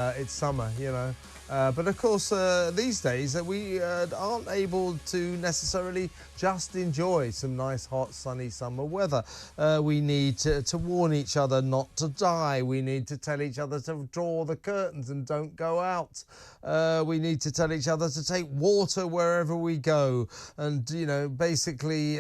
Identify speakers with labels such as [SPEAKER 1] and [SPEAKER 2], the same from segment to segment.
[SPEAKER 1] It's summer, you know. But of course, these days we aren't able to necessarily just enjoy some nice, hot, sunny summer weather. We need to warn each other not to die. We need to tell each other to draw the curtains and don't go out. We need to tell each other to take water wherever we go. And, you know, basically,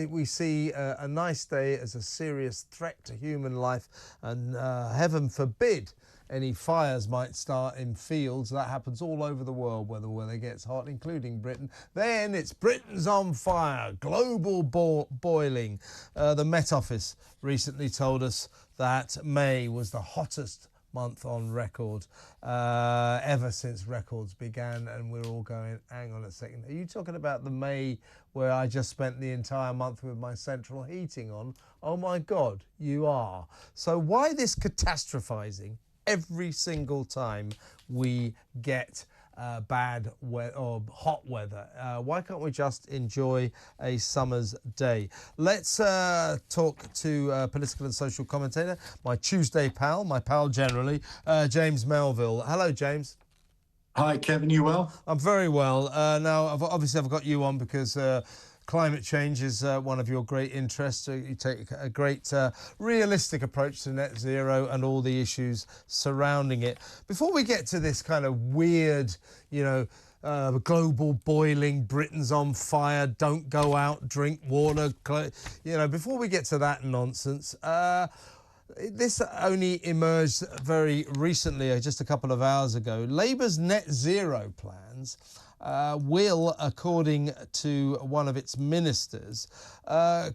[SPEAKER 1] we see a nice day as a serious threat to human life, and heaven forbid any fires might start in fields. That happens all over the world where the weather gets hot, including Britain. Then it's Britain's on fire, global boiling. The Met Office recently told us that May was the hottest month on record ever since records began, and we're all going, hang on a second, are you talking about the May where I just spent the entire month with my central heating on? Oh my God, you are. So why this catastrophizing every single time we get bad weather or hot weather? Why can't we just enjoy a summer's day? Let's talk to political and social commentator, my Tuesday pal, my pal generally, James Melville. Hello, James.
[SPEAKER 2] Hi, Kevin. You well?
[SPEAKER 1] I'm very well. Now, obviously, I've got you on because climate change is one of your great interests. You take a great realistic approach to net zero and all the issues surrounding it. Before we get to this kind of weird, you know, global boiling, Britain's on fire, don't go out, drink water, you know, before we get to that nonsense, this only emerged very recently, just a couple of hours ago. Labour's net zero plans will, according to one of its ministers,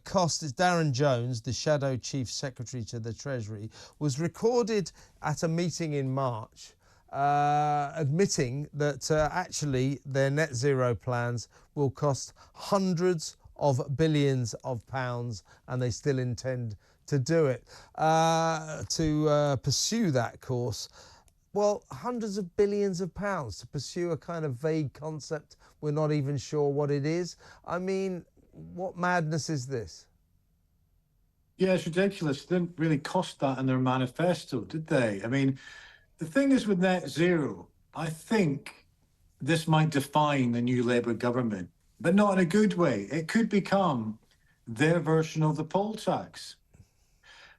[SPEAKER 1] cost, Darren Jones, the shadow chief secretary to the Treasury, was recorded at a meeting in March, admitting that actually their net zero plans will cost hundreds of billions of pounds, and they still intend to do it, to pursue that course. Well, hundreds of billions of pounds to pursue a kind of vague concept we're not even sure what it is. I mean, what madness is this?
[SPEAKER 2] Yeah, it's ridiculous. They didn't really cost that in their manifesto, did they? I mean, the thing is with net zero, I think this might define the new Labour government, but not in a good way. It could become their version of the poll tax,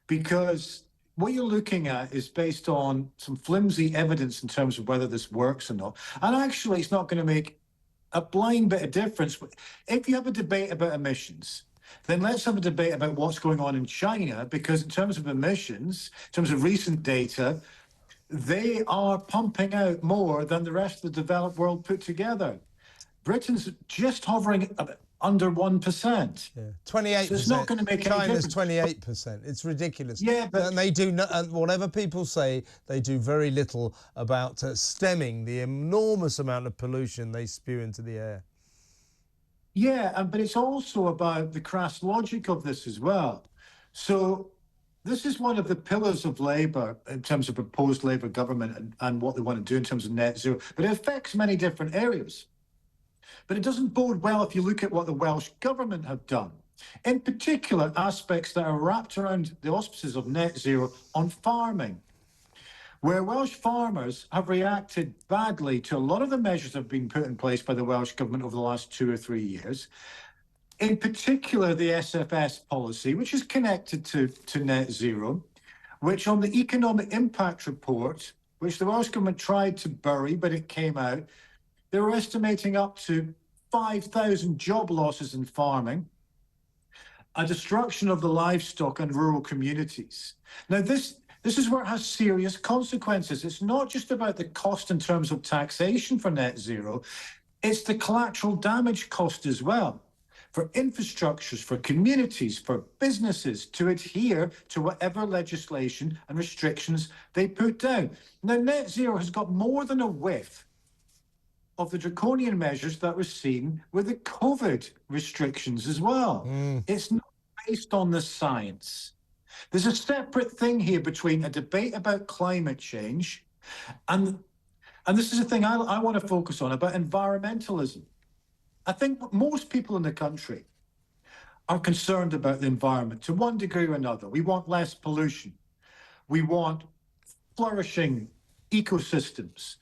[SPEAKER 2] because what you're looking at is based on some flimsy evidence in terms of whether this works or not. And actually, it's not going to make a blind bit of difference. If you have a debate about emissions, then let's have a debate about what's going on in China, because in terms of emissions, in terms of recent data, they are pumping out more than the rest of the developed world put together. Britain's just hovering under 1%.
[SPEAKER 1] Yeah, 28%.
[SPEAKER 2] So it's not going to make any
[SPEAKER 1] China's
[SPEAKER 2] difference.
[SPEAKER 1] 28%. It's ridiculous.
[SPEAKER 2] Yeah, but
[SPEAKER 1] and they do and whatever people say, they do very little about stemming the enormous amount of pollution they spew into the air.
[SPEAKER 2] yeah, but it's also about the crass logic of this as well. So this is one of the pillars of Labour in terms of proposed Labour government and what they want to do in terms of net zero, but it affects many different areas. But it doesn't bode well if you look at what the Welsh government have done. In particular, aspects that are wrapped around the auspices of net zero on farming, where Welsh farmers have reacted badly to a lot of the measures that have been put in place by the Welsh government over the last 2 or 3 years. In particular, the SFS policy, which is connected to net zero, which on the economic impact report, which the Welsh government tried to bury, but it came out, they were estimating up to 5,000 job losses in farming, a destruction of the livestock and rural communities. Now, this is where it has serious consequences. It's not just about the cost in terms of taxation for net zero, it's the collateral damage cost as well, for infrastructures, for communities, for businesses to adhere to whatever legislation and restrictions they put down. Now, net zero has got more than a whiff of the draconian measures that were seen with the COVID restrictions as well. It's not based on the science. There's a separate thing here between a debate about climate change and this is a thing I want to focus on, about environmentalism. I think most people in the country are concerned about the environment to one degree or another. We want less pollution. We want flourishing ecosystems,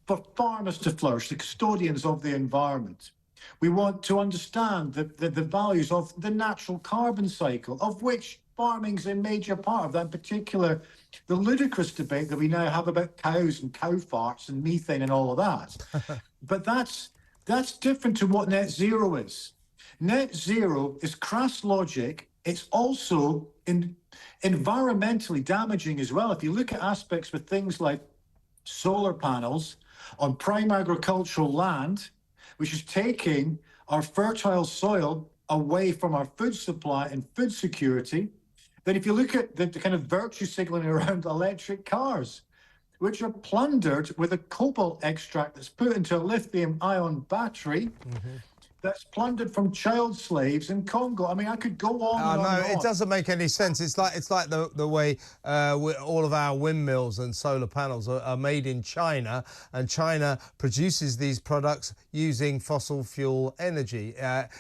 [SPEAKER 2] for farmers to flourish, the custodians of the environment. We want to understand the values of the natural carbon cycle, of which farming's a major part of that, in particular, the ludicrous debate that we now have about cows and cow farts and methane and all of that. But that's different to what net zero is. Net zero is crass logic. It's also environmentally damaging as well. If you look at aspects with things like solar panels on prime agricultural land, which is taking our fertile soil away from our food supply and food security, then if you look at the kind of virtue signaling around electric cars, which are plundered with a cobalt extract that's put into a lithium-ion battery, that's plundered from child slaves in Congo. I mean, I could go on and on and on.
[SPEAKER 1] It doesn't make any sense. It's like the way all of our windmills and solar panels are made in China, and China produces these products using fossil fuel energy.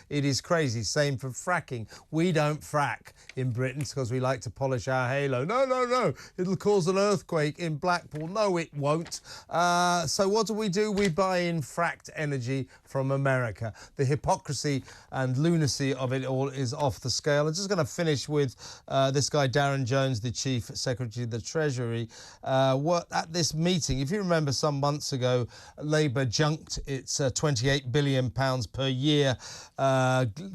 [SPEAKER 1] It is crazy. Same for fracking. We don't frack in Britain because we like to polish our halo. No, no, no. It'll cause an earthquake in Blackpool. No, it won't. So what do? We buy in fracked energy from America. The hypocrisy and lunacy of it all is off the scale. I'm just going to finish with this guy, Darren Jones, the Chief Secretary of the Treasury. At this meeting, if you remember some months ago, Labour junked its £28 billion per year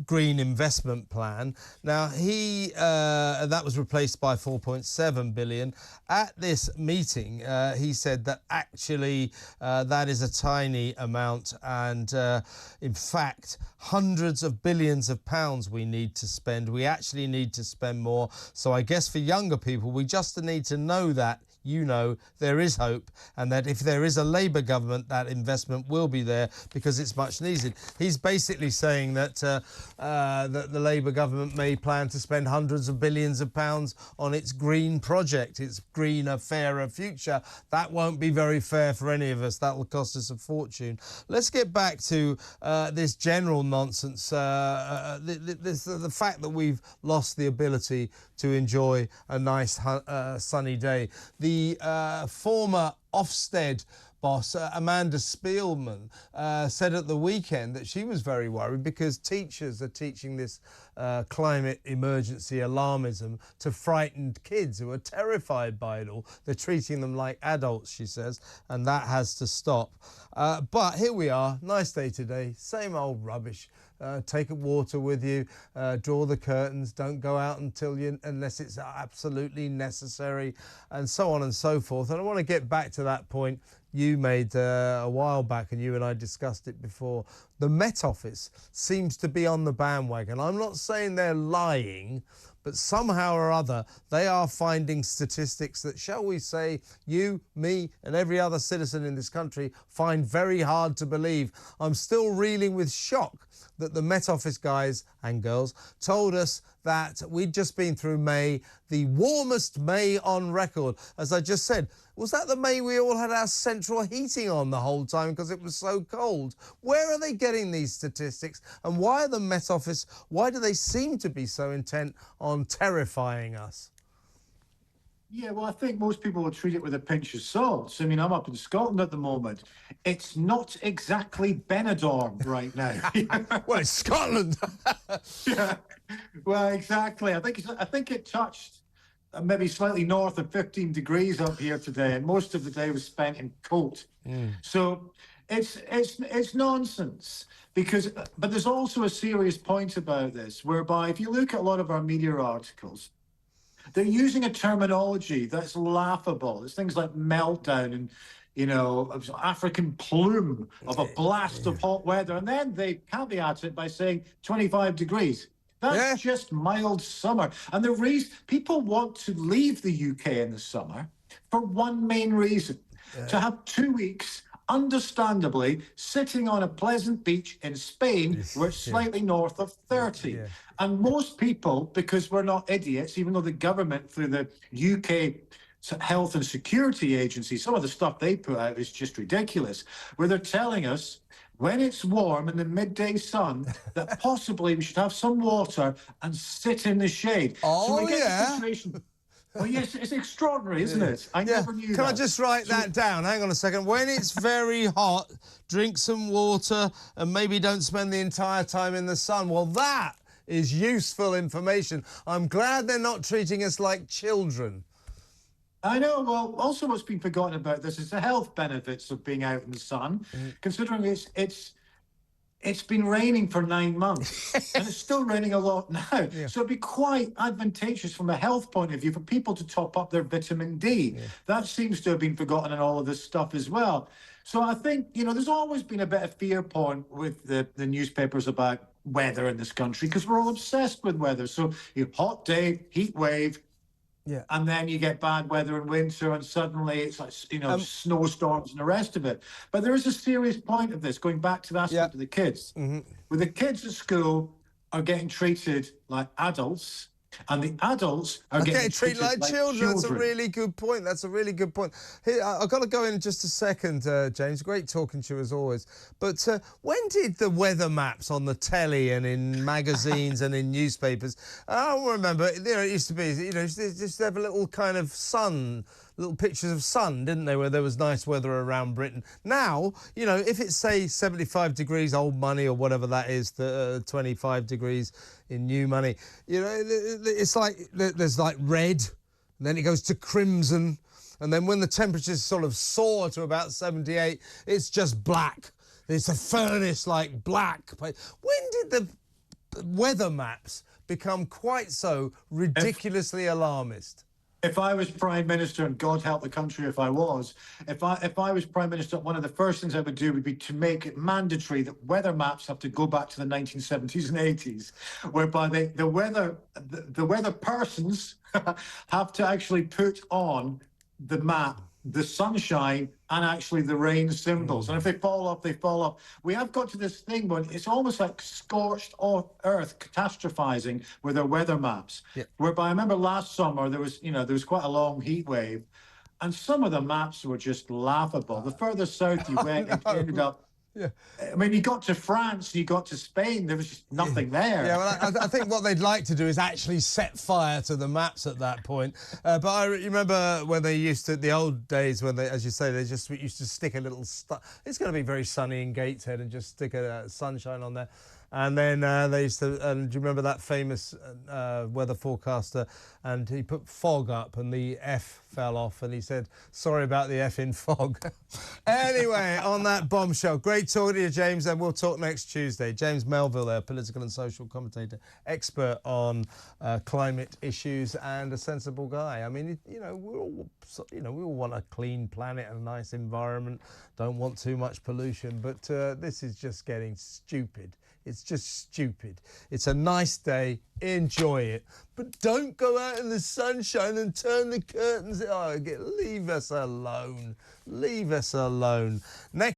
[SPEAKER 1] green investment plan. Now, that was replaced by £4.7 billion. At this meeting, he said that actually that is a tiny amount, and in fact, hundreds of billions of pounds we need to spend. We actually need to spend more. So I guess for younger people, we just need to know that, there is hope, and that if there is a Labour government, that investment will be there because it's much needed. He's basically saying that that the Labour government may plan to spend hundreds of billions of pounds on its green project, its greener, fairer future. That won't be very fair for any of us. That will cost us a fortune. Let's get back to this general nonsense, the fact that we've lost the ability to enjoy a nice sunny day. The former Ofsted boss, Amanda Spielman, said at the weekend that she was very worried because teachers are teaching this climate emergency alarmism to frightened kids who are terrified by it all. They're treating them like adults, she says, and that has to stop. But here we are, nice day today, same old rubbish. Take water with you, draw the curtains, don't go out unless it's absolutely necessary, and so on and so forth. And I want to get back to that point you made a while back, and you and I discussed it before. The Met Office seems to be on the bandwagon. I'm not saying they're lying, but somehow or other, they are finding statistics that, shall we say, you, me, and every other citizen in this country find very hard to believe. I'm still reeling with shock that the Met Office guys and girls told us that we'd just been through May, the warmest May on record. As I just said, was that the May we all had our central heating on the whole time because it was so cold? Where are they getting these statistics? And why are the Met Office, why do they seem to be so intent on terrifying us?
[SPEAKER 2] Yeah, well, I think most people will treat it with a pinch of salt. I mean, I'm up in Scotland at the moment. It's not exactly Benidorm right now.
[SPEAKER 1] Well, it's Scotland.
[SPEAKER 2] Yeah, well, exactly. I think it touched maybe slightly north of 15 degrees up here today, and most of the day was spent in cold. So it's nonsense. But there's also a serious point about this, whereby if you look at a lot of our media articles, they're using a terminology that's laughable. It's things like meltdown and, African plume of a blast of hot weather. And then they caveat it by saying 25 degrees. That's just mild summer. And the reason people want to leave the UK in the summer for one main reason, to have 2 weeks, understandably, sitting on a pleasant beach in Spain where it's slightly north of 30. And most people, because we're not idiots, even though the government, through the UK Health and Security Agency, some of the stuff they put out is just ridiculous, where they're telling us when it's warm in the midday sun that possibly we should have some water and sit in the shade. So we get the situation. Oh, yes, it's extraordinary, isn't it? I never knew
[SPEAKER 1] Can
[SPEAKER 2] that.
[SPEAKER 1] I just write that down? Hang on a second. When it's very hot, drink some water and maybe don't spend the entire time in the sun. Well, that is useful information. I'm glad they're not treating us like children.
[SPEAKER 2] I know. Well, also what's been forgotten about this is the health benefits of being out in the sun, considering it's been raining for 9 months and it's still raining a lot now.
[SPEAKER 1] Yeah.
[SPEAKER 2] So it'd be quite advantageous from a health point of view for people to top up their vitamin D.
[SPEAKER 1] Yeah.
[SPEAKER 2] That seems to have been forgotten in all of this stuff as well. So I think, there's always been a bit of fear point with the newspapers about weather in this country because we're all obsessed with weather. So hot day, heat wave,
[SPEAKER 1] Yeah.
[SPEAKER 2] and then you get bad weather in winter, and suddenly it's like, snowstorms and the rest of it. But there is a serious point of this, going back to the aspect of the kids. Where the kids at school are getting treated like adults, and the adults are getting treated like children.
[SPEAKER 1] That's a really good point. That's a really good point. Here, I've got to go in just a second, James. Great talking to you as always. But when did the weather maps on the telly and in magazines and in newspapers? I don't remember. It used to be, just have a little kind of little pictures of sun, didn't they, where there was nice weather around Britain. Now, if it's, say, 75 degrees old money or whatever that is, 25 degrees in new money, it's like there's like red, and then it goes to crimson, and then when the temperatures sort of soar to about 78, it's just black. It's a furnace like black. When did the weather maps become quite so ridiculously alarmist?
[SPEAKER 2] If I was Prime Minister, and God help the country if I was, if I was Prime Minister, one of the first things I would do would be to make it mandatory that weather maps have to go back to the 1970s and 80s, whereby the weather persons have to actually put on the map the sunshine and actually the rain symbols. And if they fall off, they fall off. We have got to this thing when it's almost like scorched earth catastrophizing with our weather maps. Yeah. Whereby I remember last summer there was quite a long heat wave, and some of the maps were just laughable. The further south you went, it ended up. Yeah. I mean, you got to France, you got to Spain, there was just nothing there.
[SPEAKER 1] Yeah, well, I think what they'd like to do is actually set fire to the maps at that point. But I remember when they used to, the old days when they, as you say, they just used to stick a little, it's going to be very sunny in Gateshead, and just stick a sunshine on there. And then they used to, and do you remember that famous weather forecaster? And he put fog up and the F fell off, and he said, sorry about the F in fog. Anyway, on that bombshell, great talking to you, James, and we'll talk next Tuesday. James Melville there, political and social commentator, expert on climate issues, and a sensible guy. I mean, we all want a clean planet and a nice environment, don't want too much pollution, but this is just getting stupid. It's just stupid. It's a nice day, enjoy it, but don't go out in the sunshine and turn the curtains. Leave us alone. Leave us alone. Next